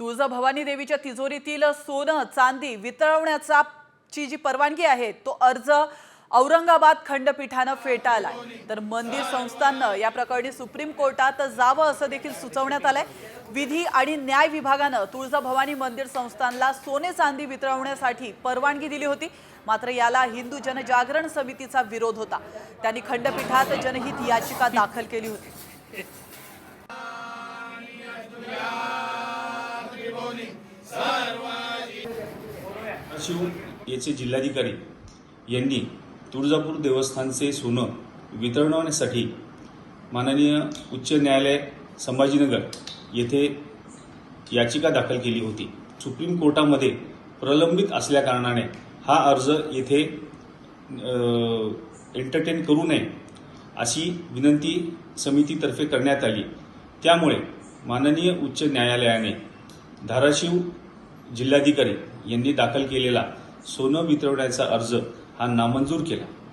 तुळजाभवानी देवीच्या तिजोरीतील सोनं चांदी वितळवण्याची जी परवानगी आहे तो अर्ज औरंगाबाद खंडपीठाने फेटाळला। तर मंदिर संस्थांना या प्रकरणी सुप्रीम कोर्टात जावं असं देखील सुचवण्यात आलंय। विधी आणि न्याय विभागाने तुळजाभवानी मंदिर संस्थांना सोने चांदी वितळवण्यासाठी परवानगी दिली होती, मात्र याला हिंदू जनजागरण समितीचा विरोध होता। त्यांनी खंडपीठात जनहित याचिका दाखल केली होती। धाराशिव येथे जिल्हाधिकारी यांनी तुळजापूर देवस्थानचे सोनं वितळवण्यासाठी माननीय उच्च न्यायालय संभाजीनगर येथे याचिका दाखल केली होती। सुप्रीम कोर्टामध्ये प्रलंबित असल्या कारणाने हा अर्ज येथे एंटरटेन करू नये अशी विनंती समितीतर्फे करण्यात आली। त्यामुळे माननीय उच्च न्यायालयाने धाराशिव जिल्हाधिकारी यांनी दाखल केलेला सोनं वितळवण्याचा अर्ज हा नामंजूर केला।